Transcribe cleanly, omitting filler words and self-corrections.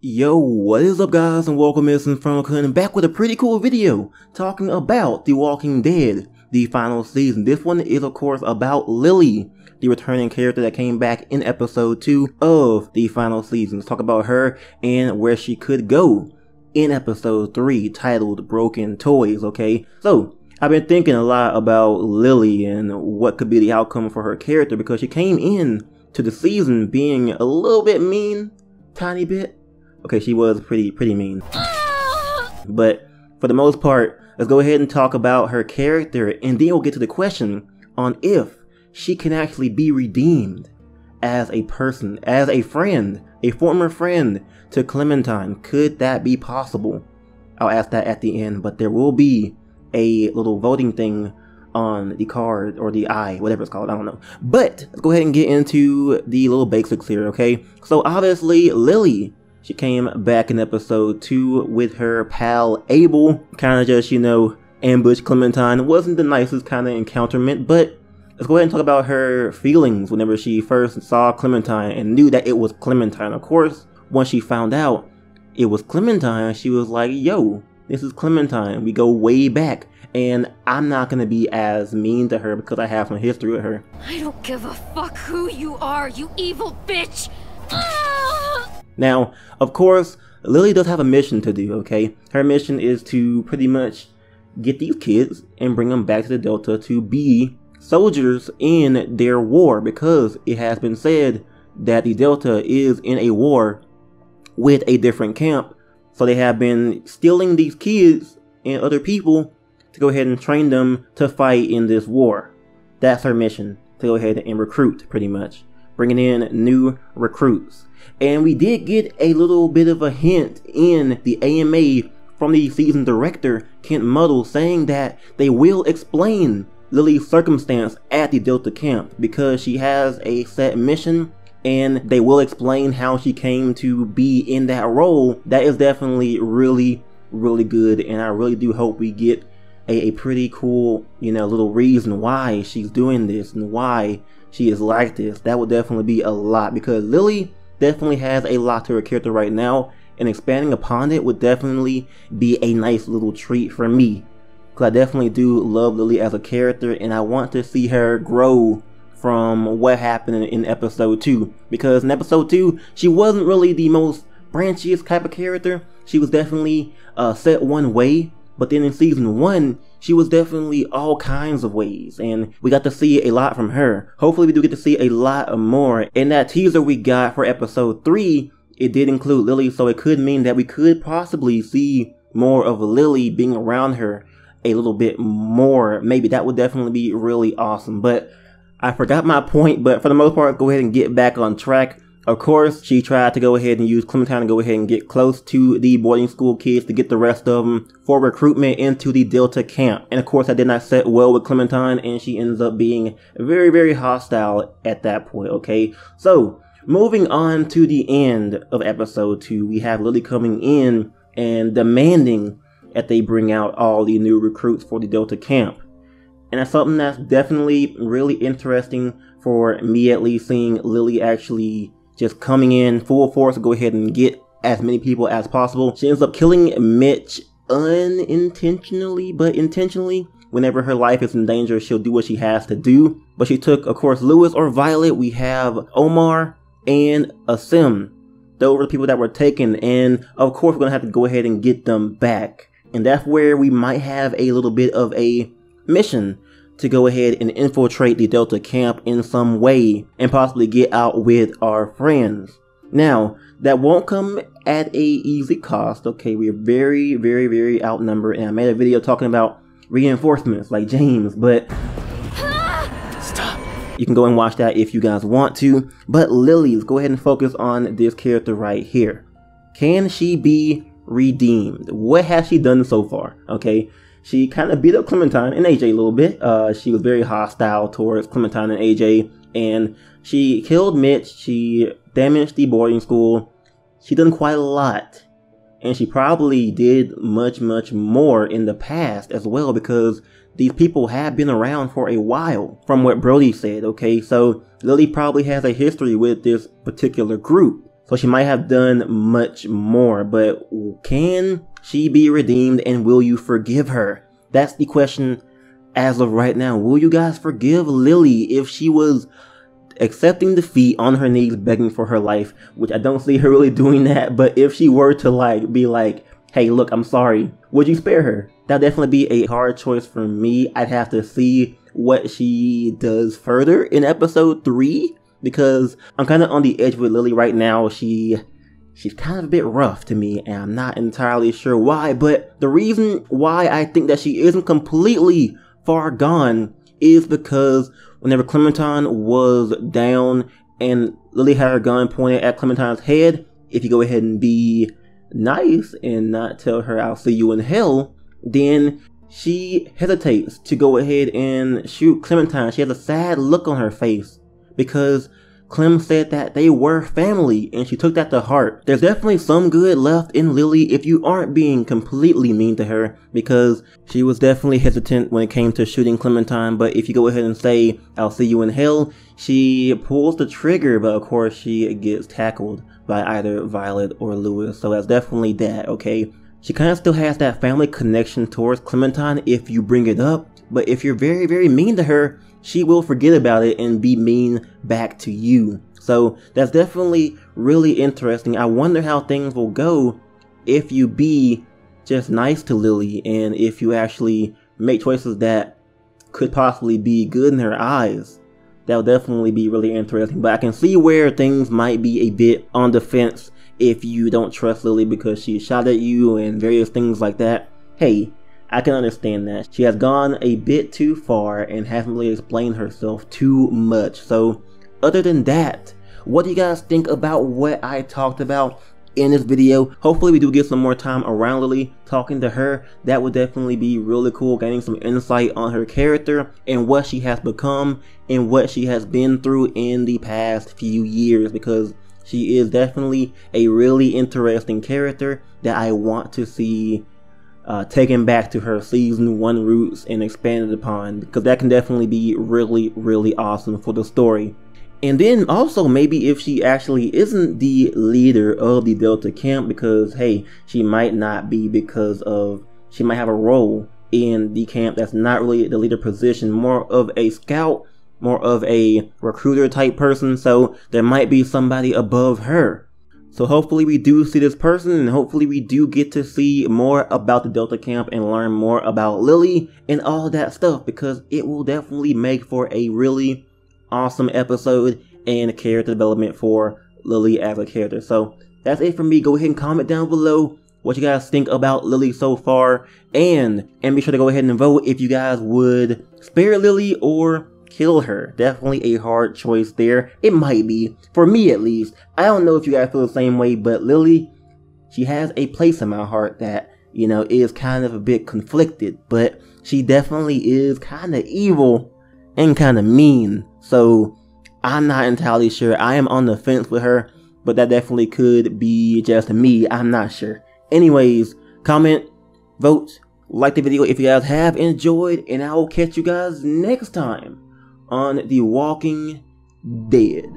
Yo, what is up guys, and welcome, it's InfernoKun, back with a pretty cool video talking about The Walking Dead, the final season. This one is of course about Lilly, the returning character that came back in episode 2 of the final season. Let's talk about her and where she could go in episode 3, titled Broken Toys, okay? So, I've been thinking a lot about Lilly and what could be the outcome for her character, because she came in to the season being a little bit mean, tiny bit. Okay, she was pretty mean. But for the most part, let's go ahead and talk about her character, and then we'll get to the question on if she can actually be redeemed as a person, as a friend, a former friend to Clementine. Could that be possible? I'll ask that at the end, but there will be a little voting thing on the card, or the eye, whatever it's called, I don't know. But let's go ahead and get into the little basics here, okay? So obviously, Lilly, she came back in episode 2 with her pal Abel, kind of just, ambush Clementine. It wasn't the nicest kind of encounterment, but let's go ahead and talk about her feelings whenever she first saw Clementine and knew that it was Clementine. Of course, once she found out it was Clementine, she was like, yo, this is Clementine. We go way back, and I'm not going to be as mean to her because I have some history with her. I don't give a fuck who you are, you evil bitch! Now, of course, Lilly does have a mission to do, okay? Her mission is to pretty much get these kids and bring them back to the Delta to be soldiers in their war, because it has been said that the Delta is in a war with a different camp. So they have been stealing these kids and other people to go ahead and train them to fight in this war. That's her mission, to go ahead and recruit, pretty much. Bringing in new recruits. And we did get a little bit of a hint in the AMA from the season director, Kent Muddle, saying that they will explain Lilly's circumstance at the Delta camp, because she has a set mission, and they will explain how she came to be in that role. That is definitely really good, and I really do hope we get a pretty cool, little reason why she's doing this and why she is like this. That would definitely be a lot, because Lilly definitely has a lot to her character right now, and expanding upon it would definitely be a nice little treat for me, because I definitely do love Lilly as a character, and I want to see her grow from what happened in episode 2, because in episode 2 she wasn't really the most branchiest type of character. She was definitely set one way, but then in season 1 she was definitely all kinds of ways, and we got to see a lot from her. Hopefully we do get to see a lot more. In that teaser we got for episode 3, it did include Lilly, so it could mean that we could possibly see more of Lilly being around her a little bit more. Maybe that would definitely be really awesome. But I forgot my point, but for the most part, go ahead and get back on track. Of course, she tried to go ahead and use Clementine to go ahead and get close to the boarding school kids to get the rest of them for recruitment into the Delta camp. And of course, that did not set well with Clementine, and she ends up being very hostile at that point, okay? So, moving on to the end of episode 2, we have Lilly coming in and demanding that they bring out all the new recruits for the Delta camp. And that's something that's definitely really interesting for me, at least, seeing Lilly actually just coming in full force to go ahead and get as many people as possible. She ends up killing Mitch unintentionally, but intentionally. Whenever her life is in danger, she'll do what she has to do. But she took, of course, Lewis or Violet. We have Omar and Asim. Those were the people that were taken, and of course we're going to have to go ahead and get them back. And that's where we might have a little bit of a mission to go ahead and infiltrate the Delta camp in some way and possibly get out with our friends. Now, that won't come at a easy cost, okay? We are very outnumbered, and I made a video talking about reinforcements like James, but stop. You can go and watch that if you guys want to. But Lilly, let's go ahead and focus on this character right here. Can she be redeemed? What has she done so far, okay? She kind of beat up Clementine and AJ a little bit. She was very hostile towards Clementine and AJ, and she killed Mitch. She damaged the boarding school. She done quite a lot, and she probably did much more in the past as well, because these people have been around for a while, from what Brody said, okay? So Lilly probably has a history with this particular group. So she might have done much more, but can she be redeemed and will you forgive her? That's the question as of right now. Will you guys forgive Lilly if she was accepting defeat on her knees, begging for her life, which I don't see her really doing that, but if she were to be like, hey, look, I'm sorry, would you spare her? That'd definitely be a hard choice for me. I'd have to see what she does further in episode 3, because I'm kind of on the edge with Lilly right now. She's kind of a bit rough to me, and I'm not entirely sure why, but the reason why I think that she isn't completely far gone is because whenever Clementine was down and Lilly had her gun pointed at Clementine's head, if you go ahead and be nice and not tell her I'll see you in hell, then she hesitates to go ahead and shoot Clementine. She has a sad look on her face because Clem said that they were family, and she took that to heart. There's definitely some good left in Lilly if you aren't being completely mean to her, because she was definitely hesitant when it came to shooting Clementine, but if you go ahead and say, I'll see you in hell, she pulls the trigger, but of course she gets tackled by either Violet or Lewis, so that's definitely that, okay? She kind of still has that family connection towards Clementine if you bring it up, but if you're very, very mean to her, she will forget about it and be mean back to you. So that's definitely really interesting. I wonder how things will go if you be just nice to Lilly and if you actually make choices that could possibly be good in her eyes. That'll definitely be really interesting. But I can see where things might be a bit on the fence if you don't trust Lilly because she shot at you and various things like that. Hey, I can understand that. She has gone a bit too far and hasn't really explained herself too much. So, other than that, what do you guys think about what I talked about in this video? Hopefully we do get some more time around Lilly, talking to her. That would definitely be really cool, gaining some insight on her character and what she has become and what she has been through in the past few years, because she is definitely a really interesting character that I want to see taken back to her season 1 roots and expanded upon, because that can definitely be really, really awesome for the story. And then also maybe if she actually isn't the leader of the Delta camp, because hey, she might not be, because of she might have a role in the camp that's not really the leader position, more of a scout, more of a recruiter type person, so there might be somebody above her. So hopefully we do see this person, and hopefully we do get to see more about the Delta camp and learn more about Lilly and all that stuff, because it will definitely make for a really awesome episode and character development for Lilly as a character. So that's it for me. Go ahead and comment down below what you guys think about Lilly so far, and be sure to go ahead and vote if you guys would spare Lilly or kill her. Definitely a hard choice there. It might be, for me at least. I don't know if you guys feel the same way, but Lilly, she has a place in my heart that, you know, is kind of a bit conflicted, but she definitely is kind of evil and kind of mean. So I'm not entirely sure. I am on the fence with her, but that definitely could be just me. I'm not sure. Anyways, comment, vote, like the video if you guys have enjoyed, and I will catch you guys next time on The Walking Dead.